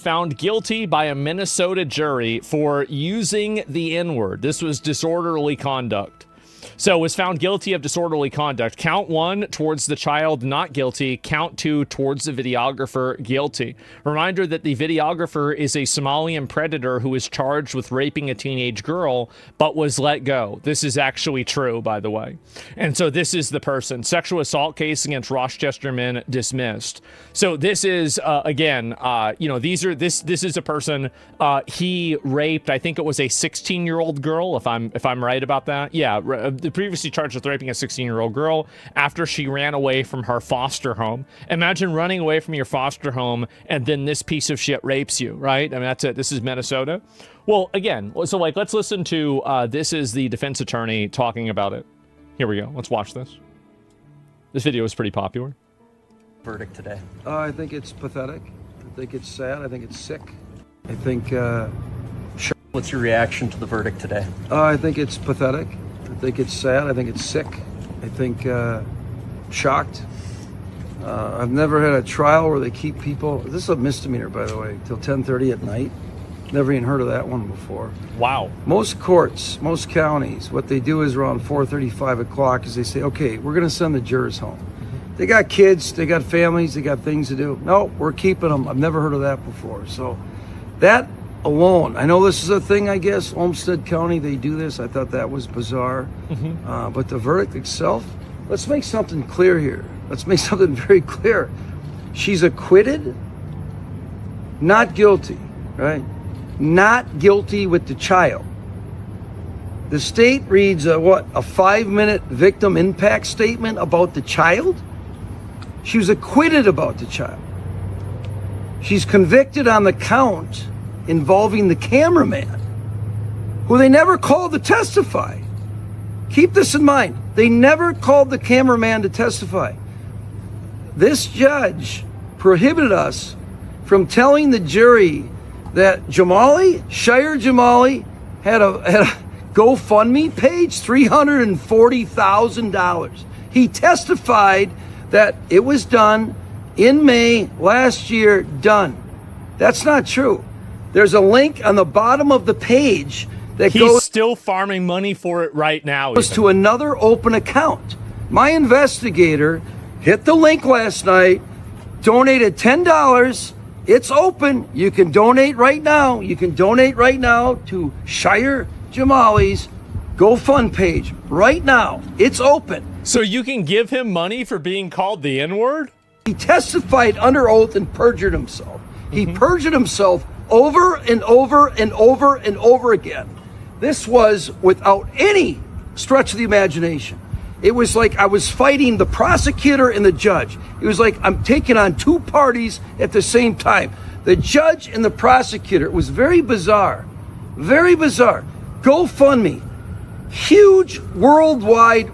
found guilty by a Minnesota jury for using the N-word. This was disorderly conduct. So was found guilty of disorderly conduct. Count 1 towards the child, not guilty. Count 2 towards the videographer, guilty. Reminder that the videographer is a Somalian predator who is charged with raping a teenage girl, but was let go. This is actually true, by the way. And so this is the person. Sexual assault case against Rochester men dismissed. So this is, again, this is a person, he raped, I think it was a 16-year-old girl, if I'm right about that. Yeah, previously charged with raping a 16-year-old girl after she ran away from her foster home. Imagine running away from your foster home and then this piece of shit rapes you, right? I mean, that's it. This is Minnesota. Well, again, so like, let's listen to, this is the defense attorney talking about it. Here we go. Let's watch this. This video is pretty popular. Verdict today. I think it's pathetic. I think it's sad. I think it's sick. I think, What's your reaction to the verdict today? I think it's pathetic. I think it's sad. I think it's sick. I think shocked. I've never had a trial where they keep people. This is a misdemeanor, by the way, till 10:30 at night. Never even heard of that one before. Wow. Most courts, most counties, what they do is around 4:30, 5 o'clock is they say, okay, we're going to send the jurors home. They got kids, they got families, they got things to do. No, we're keeping them. I've never heard of that before. So that alone, I know this is a thing, I guess, Olmsted County, they do this. I thought that was bizarre. But the verdict itself, let's make something clear here. Let's make something very clear. She's acquitted, not guilty, right? Not guilty with the child. The state reads a 5-minute victim impact statement about the child? She was acquitted about the child. She's convicted on the count involving the cameraman, who they never called to testify. Keep this in mind. They never called the cameraman to testify. This judge prohibited us from telling the jury that Shire Jamali had a GoFundMe page, $340,000. He testified that it was done in May last year, done. That's not true. There's a link on the bottom of the page that He's still farming money for it right now. Goes to another open account. My investigator hit the link last night, donated $10. It's open. You can donate right now. You can donate right now to Shire Jamali's GoFund page right now. It's open. So you can give him money for being called the N-word? He testified under oath and perjured himself. He perjured himself over and over and over and over again. This was without any stretch of the imagination. It was like I was fighting the prosecutor and the judge. It was like I'm taking on two parties at the same time. The judge and the prosecutor. It was very bizarre. Very bizarre. GoFundMe. Huge, worldwide,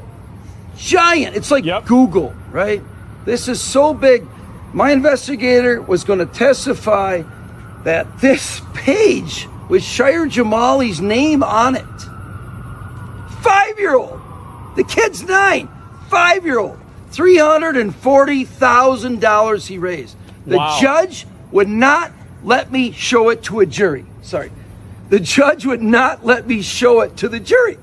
giant. It's like Google, right? This is so big. My investigator was going to testify that this page with Shire Jamali's name on it. 5-year-old. The kid's 9. 5-year-old. $340,000 he raised. The judge would not let me show it to a jury. Sorry. The judge would not let me show it to the jury.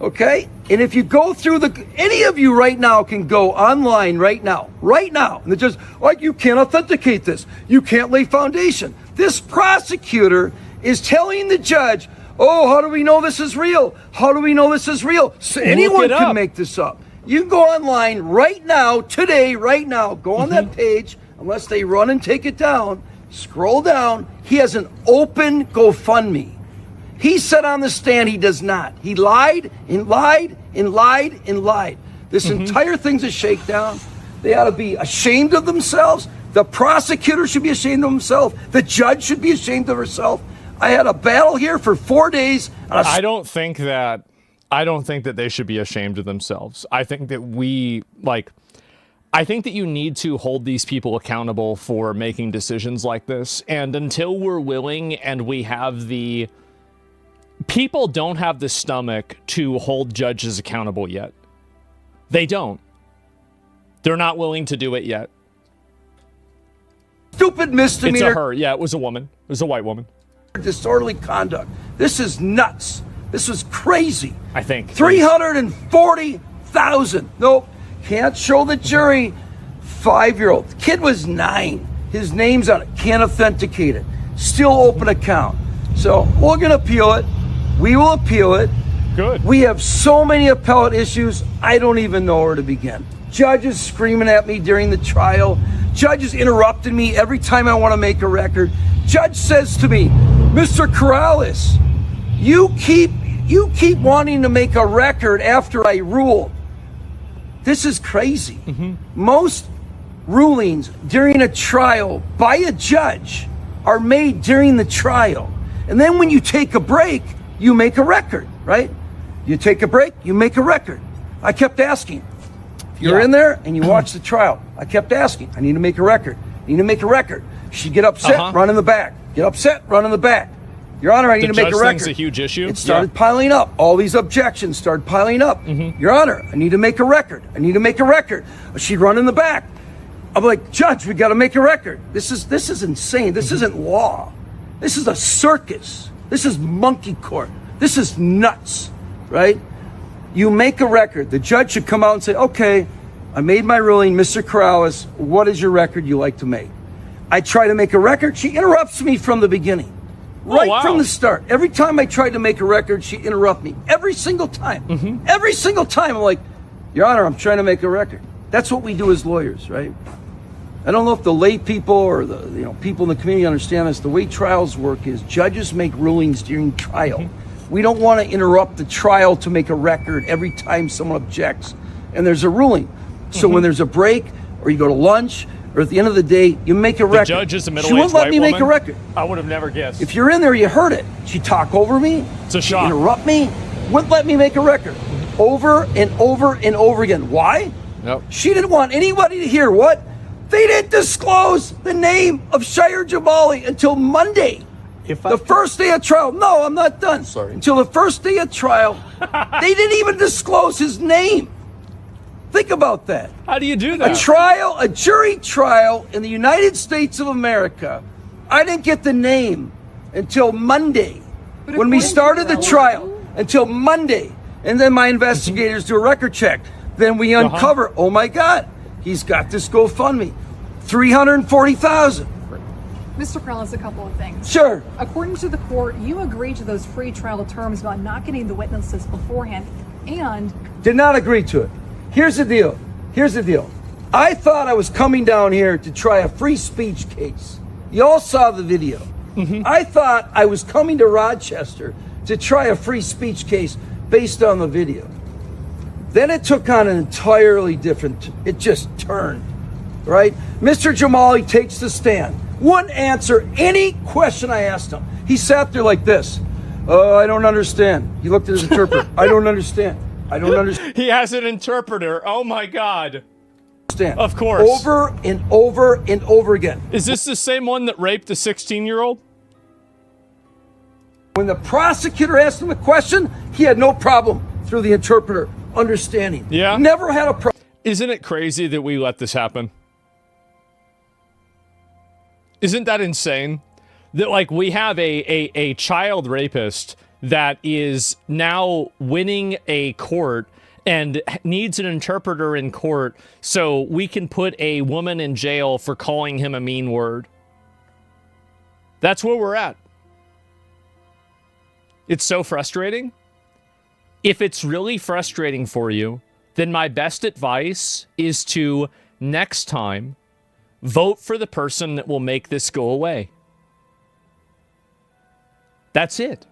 Okay? And if you go through any of you right now can go online right now, and the judge, like, you can't authenticate this. You can't lay foundation. This prosecutor is telling the judge, oh, how do we know this is real? How do we know this is real? So anyone can make this up. You can go online right now, today, right now, go on that page, unless they run and take it down, scroll down. He has an open GoFundMe. He said on the stand he does not. He lied and lied and lied and lied. This entire thing's a shakedown. They ought to be ashamed of themselves. The prosecutor should be ashamed of himself. The judge should be ashamed of herself. I had a battle here for 4 days. I don't think that they should be ashamed of themselves. I think that I think that you need to hold these people accountable for making decisions like this. And until we're willing and we have people don't have the stomach to hold judges accountable yet. They don't. They're not willing to do it yet. stupid It's a misdemeanor. her. Yeah, it was a woman. It was a white woman. Disorderly conduct. This is nuts. This was crazy. I think. 340,000. Nope. Can't show the jury. 5-year-old. The kid was 9. His name's on it. Can't authenticate it. Still open account. So we're going to appeal it. We will appeal it. Good. We have so many appellate issues, I don't even know where to begin. Judges screaming at me during the trial. Judges interrupting me every time I want to make a record. Judge says to me, Mr. Corrales, you keep wanting to make a record after I rule. This is crazy. Most rulings during a trial by a judge are made during the trial. And then when you take a break, you make a record, right? You take a break, you make a record. I kept asking. You're in there and you watch the trial. I kept asking. I need to make a record. I need to make a record. She'd get upset, run in the back. Get upset, run in the back. Your Honor, I need to make a record. The judge thinks a huge issue. It started piling up. All these objections started piling up. Your Honor, I need to make a record. I need to make a record. She'd run in the back. I'm like, Judge, we got to make a record. This is insane. This isn't law. This is a circus. This is monkey court. This is nuts, right? You make a record. The judge should come out and say, okay, I made my ruling, Mr. Corrales, what is your record you like to make? I try to make a record. She interrupts me from the beginning. Right from the start. Every time I tried to make a record, she interrupts me. Every single time. Every single time. I'm like, Your Honor, I'm trying to make a record. That's what we do as lawyers, right? I don't know if the lay people or the people in the community understand this. The way trials work is judges make rulings during trial. We don't want to interrupt the trial to make a record every time someone objects and there's a ruling. So when there's a break or you go to lunch or at the end of the day, you make a record. The judge is a middle-aged She wouldn't let white me make a woman? record. I would have never guessed. If you're in there, you heard it. She'd talk over me. It's a She'd shock. interrupt me. Wouldn't let me make a record. Over and over and over again. Why? Nope. She didn't want anybody to hear what? They didn't disclose the name of Shire Jamali until Monday. The first day of trial. No, I'm not done. Sorry. Until the first day of trial, they didn't even disclose his name. Think about that. How do you do that? A jury trial in the United States of America. I didn't get the name until Monday. When we started the trial, until Monday. And then my investigators do a record check. Then we uncover, oh my God, he's got this GoFundMe. 340,000. Mr. Corrales, a couple of things. Sure. According to the court, you agreed to those pre-trial terms about not getting the witnesses beforehand and... Did not agree to it. Here's the deal. I thought I was coming down here to try a free speech case. You all saw the video. I thought I was coming to Rochester to try a free speech case based on the video. Then it took on an entirely different, it just turned, right? Mr. Jamali takes the stand. Wouldn't answer any question I asked him. He sat there like this. I don't understand. He looked at his interpreter. I don't understand. He has an interpreter. Oh my God. Understand. Of course. Over and over and over again. Is this the same one that raped a 16-year-old? When the prosecutor asked him a question, he had no problem through the interpreter understanding. Yeah. Never had a problem. Isn't it crazy that we let this happen? Isn't that insane? That like we have a child rapist that is now winning a court and needs an interpreter in court so we can put a woman in jail for calling him a mean word. That's where we're at. It's so frustrating. If it's really frustrating for you, then my best advice is to, next time, vote for the person that will make this go away. That's it.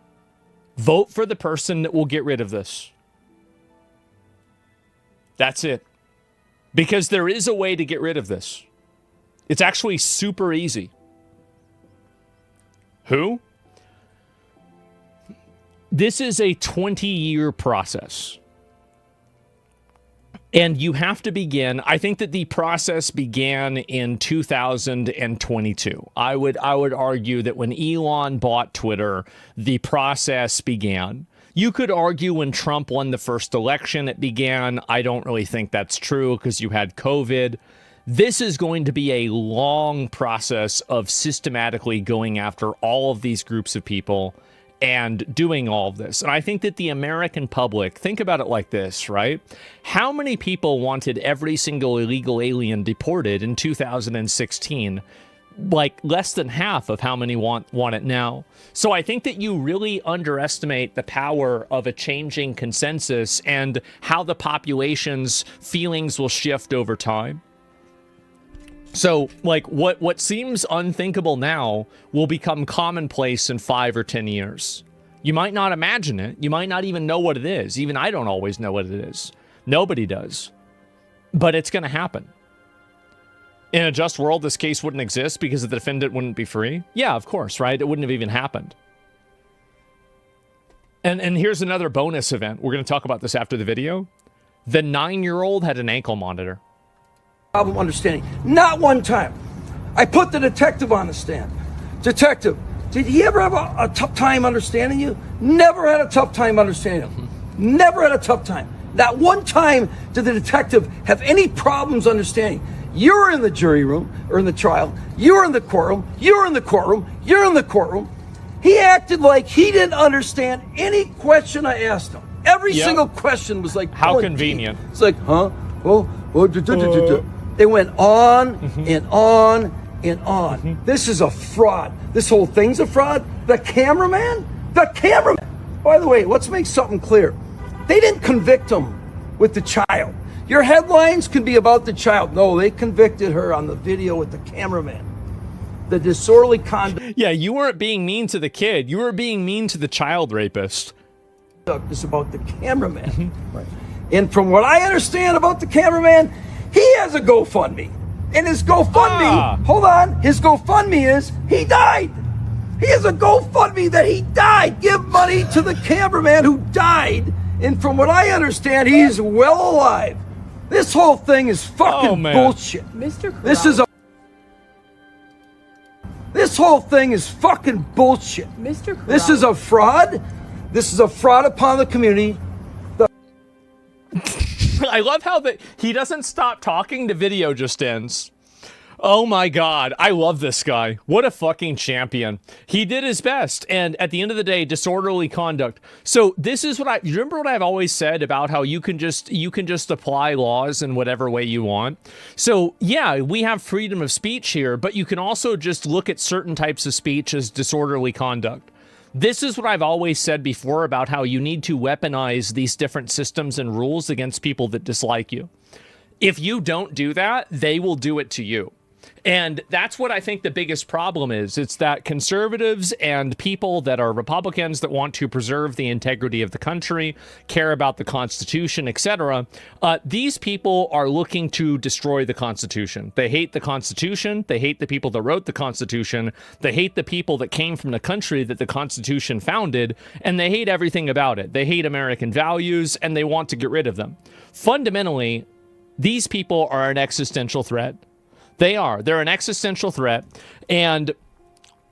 Vote for the person that will get rid of this. That's it. Because there is a way to get rid of this. It's actually super easy. Who? This is a 20-year process. And you have to begin, I think that the process began in 2022. I would argue that when Elon bought Twitter, the process began. You could argue when Trump won the first election, it began. I don't really think that's true because you had COVID. This is going to be a long process of systematically going after all of these groups of people and doing all of this. And I think that the American public, think about it like this, right? How many people wanted every single illegal alien deported in 2016? Like less than half of how many want it now. So I think that you really underestimate the power of a changing consensus and how the population's feelings will shift over time. So, like, what seems unthinkable now will become commonplace in 5 or 10 years. You might not imagine it. You might not even know what it is. Even I don't always know what it is. Nobody does. But it's going to happen. In a just world, this case wouldn't exist because the defendant wouldn't be free? Yeah, of course, right? It wouldn't have even happened. And here's another bonus event. We're going to talk about this after the video. The 9-year-old had an ankle monitor. Problem understanding. Not one time. I put the detective on the stand. Detective, did he ever have a tough time understanding you? Never had a tough time understanding him. Never had a tough time. Not one time did the detective have any problems understanding. You were in the jury room, or in the trial. You were in the courtroom. You were in the courtroom. You're in the courtroom. He acted like he didn't understand any question I asked him. Every single question was like, how convenient. It's like, huh? They went on and on and on. This is a fraud. This whole thing's a fraud. The cameraman? The cameraman! By the way, let's make something clear. They didn't convict him with the child. Your headlines can be about the child. No, they convicted her on the video with the cameraman. The disorderly conduct. Yeah, you weren't being mean to the kid. You were being mean to the child rapist. Is about the cameraman. Right. And from what I understand about the cameraman, he has a GoFundMe. And his GoFundMe, hold on, his GoFundMe is he died. He has a GoFundMe that he died. Give money to the cameraman who died. And from what I understand, he's well alive. This whole thing is fucking bullshit. Mr. This is a. This whole thing is fucking bullshit. Mr. This is a fraud. This is a fraud upon the community. I love how he doesn't stop talking, the video just ends. Oh my God, I love this guy. What a fucking champion. He did his best, and at the end of the day, disorderly conduct. So this is what you remember what I've always said about how you can just apply laws in whatever way you want. So yeah, we have freedom of speech here, but you can also just look at certain types of speech as disorderly conduct. This is what I've always said before about how you need to weaponize these different systems and rules against people that dislike you. If you don't do that, they will do it to you. And that's what I think the biggest problem is. It's that conservatives and people that are Republicans that want to preserve the integrity of the country, care about the Constitution, etc., these people are looking to destroy the Constitution. They hate the Constitution. They hate the people that wrote the Constitution. They hate the people that came from the country that the Constitution founded, and they hate everything about it. They hate American values, and they want to get rid of them. Fundamentally, these people are an existential threat. They are. They're an existential threat. And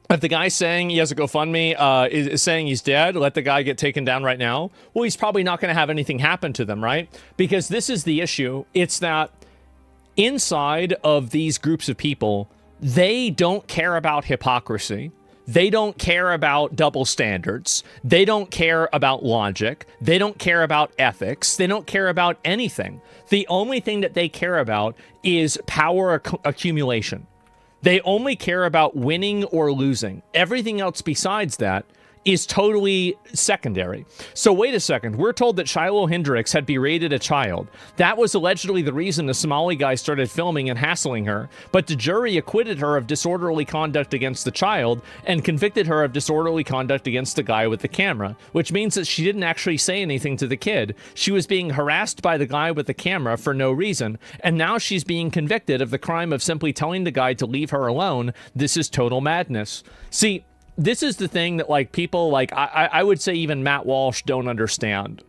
if the guy saying he has a GoFundMe is saying he's dead, let the guy get taken down right now, well, he's probably not going to have anything happen to them, right? Because this is the issue. It's that inside of these groups of people, they don't care about hypocrisy. They don't care about double standards. They don't care about logic. They don't care about ethics. They don't care about anything. The only thing that they care about is power accumulation. They only care about winning or losing. Everything else besides that is totally secondary. So wait a second. We're told that Shiloh Hendrix had berated a child. That was allegedly the reason the Somali guy started filming and hassling her. But the jury acquitted her of disorderly conduct against the child and convicted her of disorderly conduct against the guy with the camera, which means that she didn't actually say anything to the kid. She was being harassed by the guy with the camera for no reason. And now she's being convicted of the crime of simply telling the guy to leave her alone. This is total madness. See, this is the thing that, like, people like, I would say even Matt Walsh don't understand.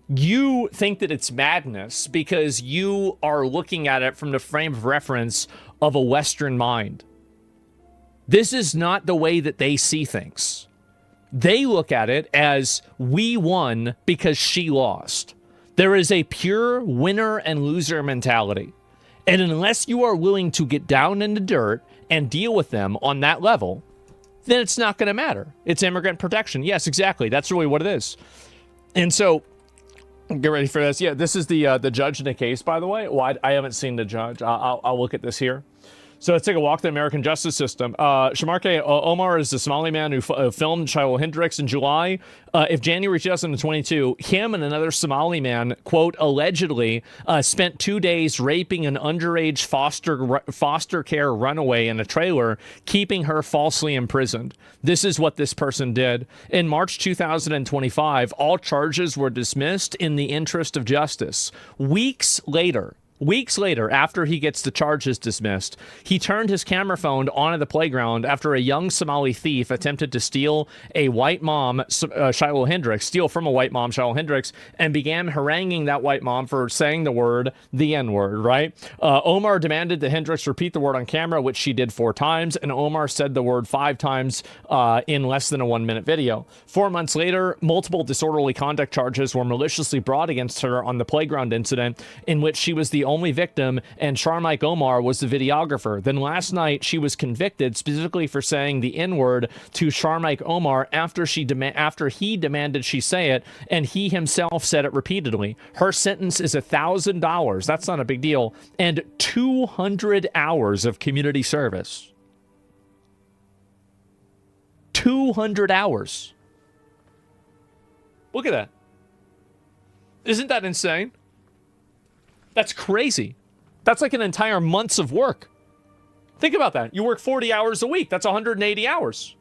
You think that it's madness because you are looking at it from the frame of reference of a Western mind. This is not the way that they see things. They look at it as we won because she lost. There is a pure winner and loser mentality. And unless you are willing to get down in the dirt and deal with them on that level, then it's not going to matter. It's immigrant protection. Yes, exactly. That's really what it is. And so, get ready for this. Yeah, this is the judge in the case, by the way. Well, I haven't seen the judge. I'll look at this here. So let's take a walk to the American justice system. Shamarke Omar is the Somali man who filmed Shiloh Hendrix in July. If January 2022, him and another Somali man, quote, allegedly spent 2 days raping an underage foster care runaway in a trailer, keeping her falsely imprisoned. This is what this person did. In March 2025, all charges were dismissed in the interest of justice. Weeks later, after he gets the charges dismissed, he turned his camera phone onto the playground after a young Somali thief attempted to steal a white mom, Shiloh Hendrix, and began haranguing that white mom for saying the word, the N-word, right? Omar demanded that Hendrix repeat the word on camera, which she did 4 times, and Omar said the word 5 times in less than a 1-minute video. 4 months later, multiple disorderly conduct charges were maliciously brought against her on the playground incident, in which she was the only victim and Sharmike Omar was the videographer. Then last night, she was convicted specifically for saying the N-word to Sharmike Omar after he demanded she say it, and he himself said it repeatedly. Her sentence is $1,000. That's not a big deal. And 200 hours of community service. 200 hours. Look at that. Isn't that insane? That's crazy. That's like an entire month's of work. Think about that. You work 40 hours a week. That's 180 hours.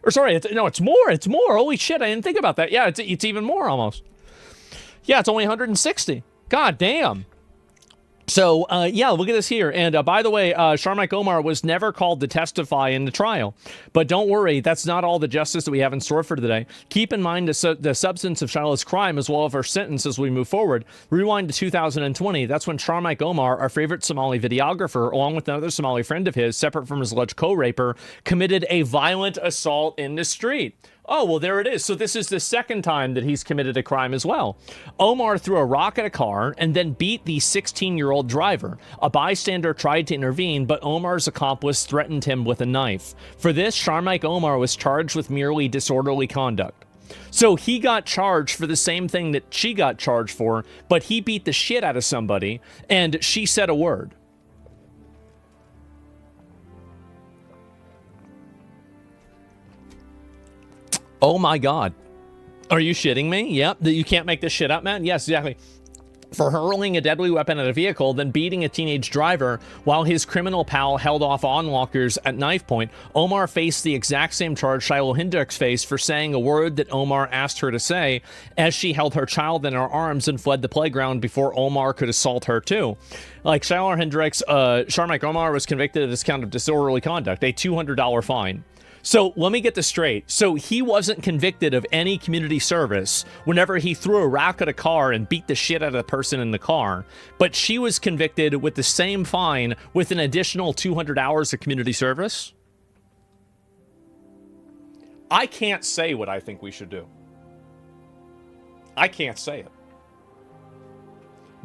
Or sorry, it's more. It's more. Holy shit, I didn't think about that. Yeah, it's even more almost. Yeah, it's only 160. God damn. So, yeah, look at this here. And by the way, Sharmike Omar was never called to testify in the trial. But don't worry, that's not all the justice that we have in store for today. Keep in mind the substance of Shiloh's crime as well as her sentence as we move forward. Rewind to 2020. That's when Sharmike Omar, our favorite Somali videographer, along with another Somali friend of his, separate from his alleged co-raper, committed a violent assault in the street. Oh, well, there it is. So this is the second time that he's committed a crime as well. Omar threw a rock at a car and then beat the 16-year-old driver. A bystander tried to intervene, but Omar's accomplice threatened him with a knife. For this, Sharmike Omar was charged with merely disorderly conduct. So he got charged for the same thing that she got charged for, but he beat the shit out of somebody, and she said a word. Oh my God. Are you shitting me? Yep. You can't make this shit up, man? Yes, exactly. For hurling a deadly weapon at a vehicle, then beating a teenage driver while his criminal pal held off onlookers at knife point, Omar faced the exact same charge Shiloh Hendrix faced for saying a word that Omar asked her to say as she held her child in her arms and fled the playground before Omar could assault her too. Like Shiloh Hendrix, Sharmike Omar was convicted of this count of disorderly conduct, a $200 fine. So let me get this straight. So he wasn't convicted of any community service whenever he threw a rock at a car and beat the shit out of the person in the car, but she was convicted with the same fine with an additional 200 hours of community service? I can't say what I think we should do. I can't say it.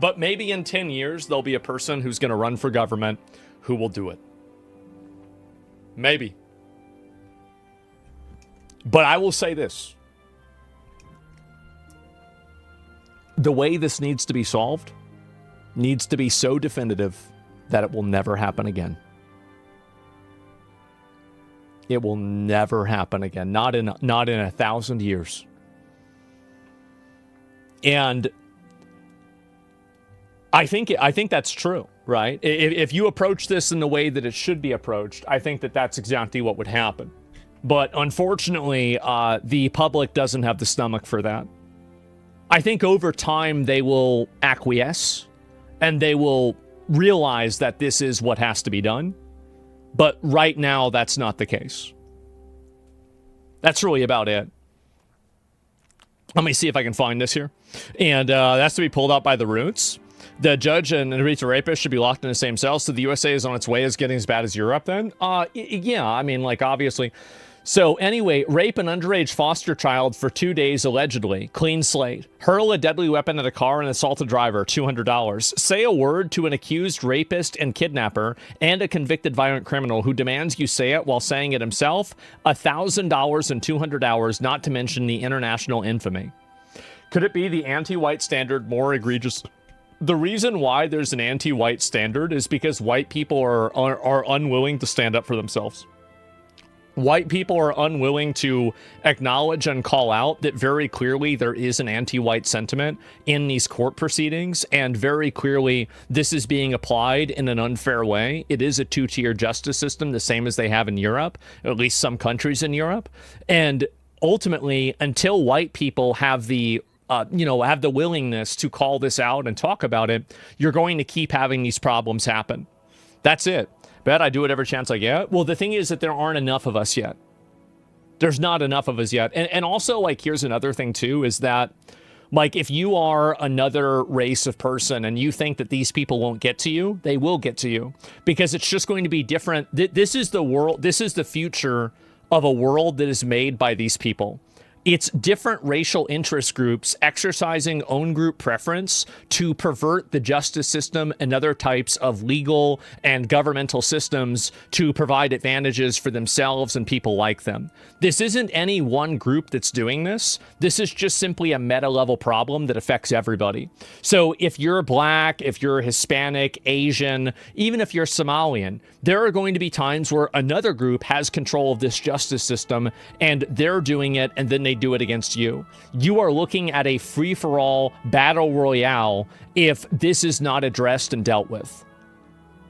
But maybe in 10 years, there'll be a person who's going to run for government who will do it. Maybe. But I will say this. The way this needs to be solved needs to be so definitive that it will never happen again. It will never happen again. Not in 1,000 years. And I think that's true, right? If you approach this in the way that it should be approached, I think that that's exactly what would happen. But unfortunately, the public doesn't have the stomach for that. I think over time they will acquiesce and they will realize that this is what has to be done. But right now, that's not the case. That's really about it. Let me see if I can find this here. And that's to be pulled out by the roots. The judge and Rita rapist should be locked in the same cell. So the USA is on its way as getting as bad as Europe then? Yeah, I mean, like, obviously. So anyway, rape an underage foster child for 2 days allegedly. Clean slate. Hurl a deadly weapon at a car and assault a driver. $200. Say a word to an accused rapist and kidnapper and a convicted violent criminal who demands you say it while saying it himself. $1,000 and 200 hours, not to mention the international infamy. Could it be the anti-white standard more egregious? The reason why there's an anti-white standard is because white people are unwilling to stand up for themselves. White people are unwilling to acknowledge and call out that very clearly there is an anti-white sentiment in these court proceedings, and very clearly this is being applied in an unfair way. It is a two-tier justice system, the same as they have in Europe, at least some countries in Europe. And ultimately, until white people have the have the willingness to call this out and talk about it, you're going to keep having these problems happen. That's it. Bet I do it every chance I get. Well, the thing is that there aren't enough of us yet. There's not enough of us yet. And also, like, here's another thing too, is that, like, if you are another race of person and you think that these people won't get to you, they will get to you, because it's just going to be different. This is the world. This is the future of a world that is made by these people. It's different racial interest groups exercising own group preference to pervert the justice system and other types of legal and governmental systems to provide advantages for themselves and people like them. This isn't any one group that's doing this. This is just simply a meta-level problem that affects everybody. So if you're Black, if you're Hispanic, Asian, even if you're Somalian, there are going to be times where another group has control of this justice system and they're doing it, and then they do it against you. You are looking at a free-for-all battle royale if this is not addressed and dealt with.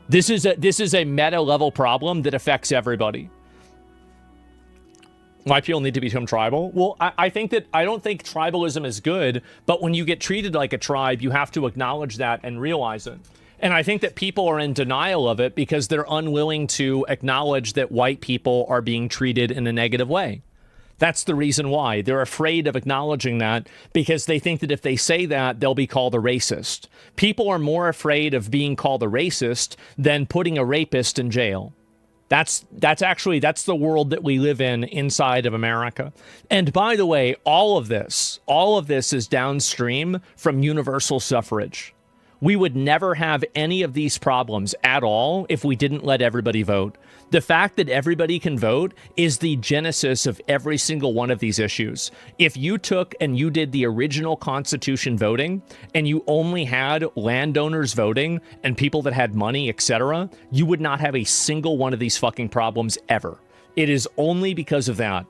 This is a meta-level problem that affects everybody. Why people need to become tribal? Well, I don't think tribalism is good, but when you get treated like a tribe, you have to acknowledge that and realize it. And I think that people are in denial of it because they're unwilling to acknowledge that white people are being treated in a negative way. That's the reason why. They're afraid of acknowledging that because they think that if they say that, they'll be called a racist. People are more afraid of being called a racist than putting a rapist in jail. That's the world that we live in inside of America. And by the way, all of this is downstream from universal suffrage. We would never have any of these problems at all if we didn't let everybody vote. The fact that everybody can vote is the genesis of every single one of these issues. If you took and you did the original Constitution voting and you only had landowners voting and people that had money, etc., you would not have a single one of these fucking problems ever. It is only because of that.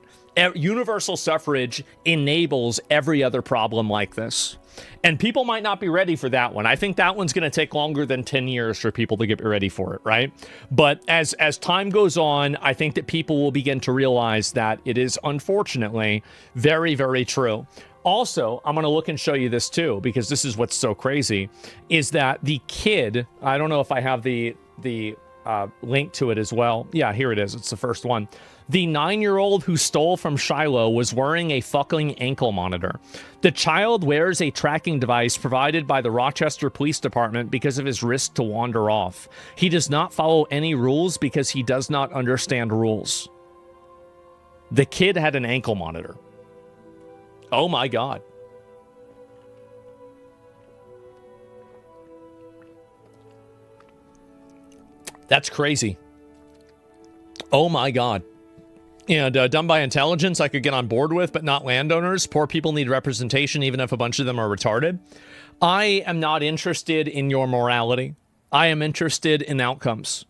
Universal suffrage enables every other problem like this. And people might not be ready for that one. I think that one's going to take longer than 10 years for people to get ready for it, right? But as time goes on, I think that people will begin to realize that it is unfortunately very, very true. Also, I'm going to look and show you this too, because this is what's so crazy, is that the kid, I don't know if I have the link to it as well. Yeah, here it is. It's the first one. The 9-year-old who stole from Shiloh was wearing a fucking ankle monitor. The child wears a tracking device provided by the Rochester Police Department because of his risk to wander off. He does not follow any rules because he does not understand rules. The kid had an ankle monitor. Oh my God. That's crazy. Oh my God. And done by intelligence, I could get on board with, but not landowners. Poor people need representation, even if a bunch of them are retarded. I am not interested in your morality. I am interested in outcomes.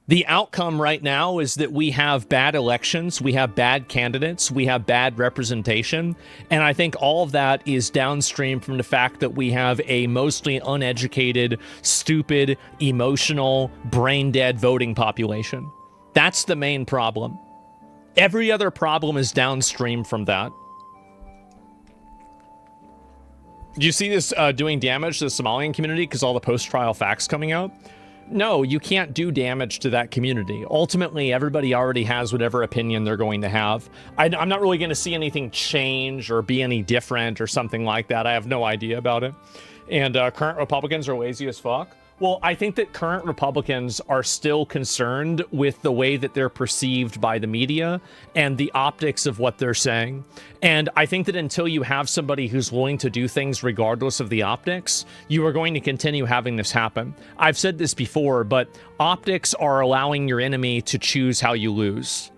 The outcome right now is that we have bad elections, we have bad candidates, we have bad representation, and I think all of that is downstream from the fact that we have a mostly uneducated, stupid, emotional, brain-dead voting population. That's the main problem. Every other problem is downstream from that. Do you see this doing damage to the Somalian community because all the post-trial facts coming out? No, you can't do damage to that community. Ultimately, everybody already has whatever opinion they're going to have. I'm not really going to see anything change or be any different or something like that. I have no idea about it. And current Republicans are lazy as fuck. Well, I think that current Republicans are still concerned with the way that they're perceived by the media and the optics of what they're saying. And I think that until you have somebody who's willing to do things regardless of the optics, you are going to continue having this happen. I've said this before, but optics are allowing your enemy to choose how you lose.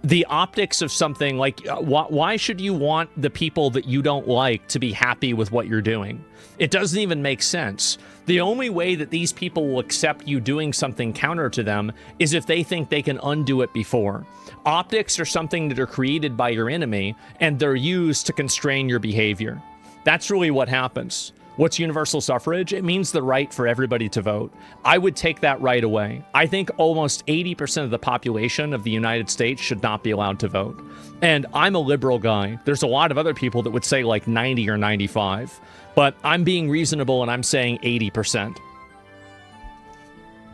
The optics of something like, why should you want the people that you don't like to be happy with what you're doing? It doesn't even make sense. The only way that these people will accept you doing something counter to them is if they think they can undo it before. Optics are something that are created by your enemy, and they're used to constrain your behavior. That's really what happens. What's universal suffrage? It means the right for everybody to vote. I would take that right away. I think almost 80% of the population of the United States should not be allowed to vote. And I'm a liberal guy. There's a lot of other people that would say like 90 or 95. But I'm being reasonable and I'm saying 80%.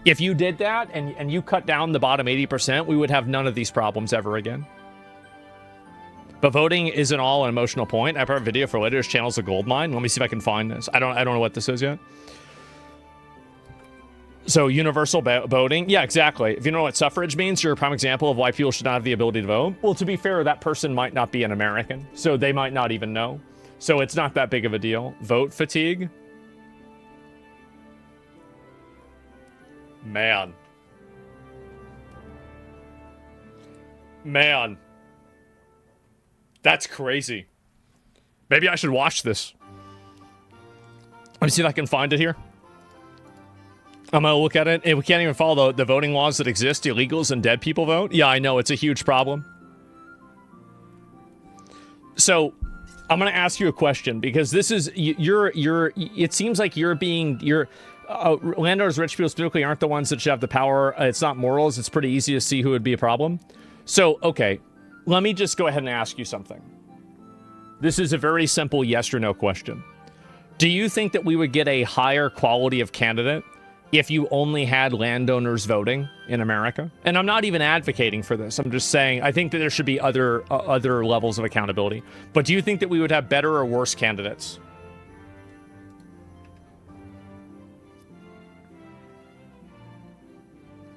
If you did that and you cut down the bottom 80%, we would have none of these problems ever again. But voting isn't all an emotional point. I have a video for later. This channel's a gold mine. Let me see if I can find this. I don't know what this is yet. So universal voting. Yeah, exactly. If you know what suffrage means, you're a prime example of why people should not have the ability to vote. Well, to be fair, that person might not be an American, so they might not even know. So it's not that big of a deal. Vote fatigue. Man. That's crazy. Maybe I should watch this. Let me see if I can find it here. I'm going to look at it. And we can't even follow the voting laws that exist. Illegals and dead people vote. Yeah, I know. It's a huge problem. So I'm going to ask you a question because this is, it seems like landowners, rich people specifically aren't the ones that should have the power. It's not morals. It's pretty easy to see who would be a problem. So, okay, let me just go ahead and ask you something. This is a very simple yes or no question. Do you think that we would get a higher quality of candidate if you only had landowners voting in America? And I'm not even advocating for this. I'm just saying I think that there should be other levels of accountability. But do you think that we would have better or worse candidates?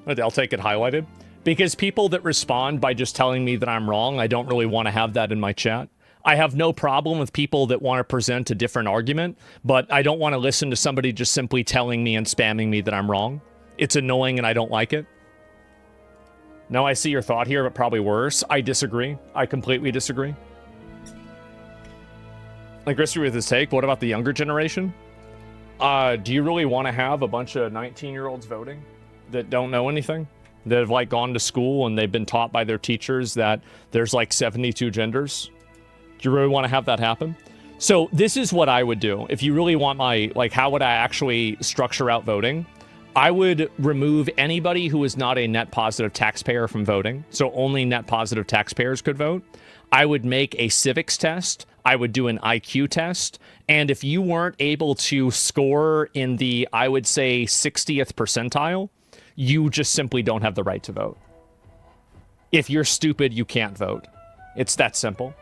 I'll take it highlighted. Because people that respond by just telling me that I'm wrong, I don't really want to have that in my chat. I have no problem with people that want to present a different argument, but I don't want to listen to somebody just simply telling me and spamming me that I'm wrong. It's annoying and I don't like it. No, I see your thought here, but probably worse. I disagree. I completely disagree. Like Grizzly with his take, what about the younger generation? Do you really want to have a bunch of 19-year-olds voting that don't know anything? That have like gone to school and they've been taught by their teachers that there's like 72 genders? Do you really want to have that happen? So this is what I would do. If you really want my, like, how would I actually structure out voting? I would remove anybody who is not a net positive taxpayer from voting. So only net positive taxpayers could vote. I would make a civics test. I would do an IQ test. And if you weren't able to score in the, I would say, 60th percentile, you just simply don't have the right to vote. If you're stupid, you can't vote. It's that simple.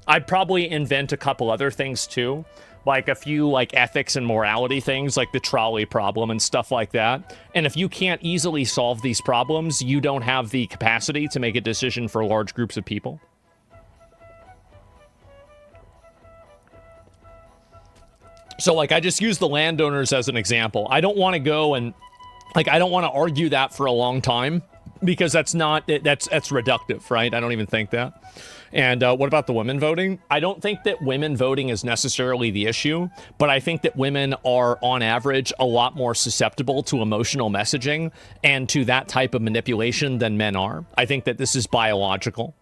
I'd probably invent a couple other things too, like a few like ethics and morality things, like the trolley problem and stuff like that. And if you can't easily solve these problems, you don't have the capacity to make a decision for large groups of people. So like I just use the landowners as an example. I don't want to go and like I don't want to argue that for a long time because that's reductive, right? I don't even think that. And what about the women voting? I don't think that women voting is necessarily the issue, but I think that women are, on average, a lot more susceptible to emotional messaging and to that type of manipulation than men are. I think that this is biological.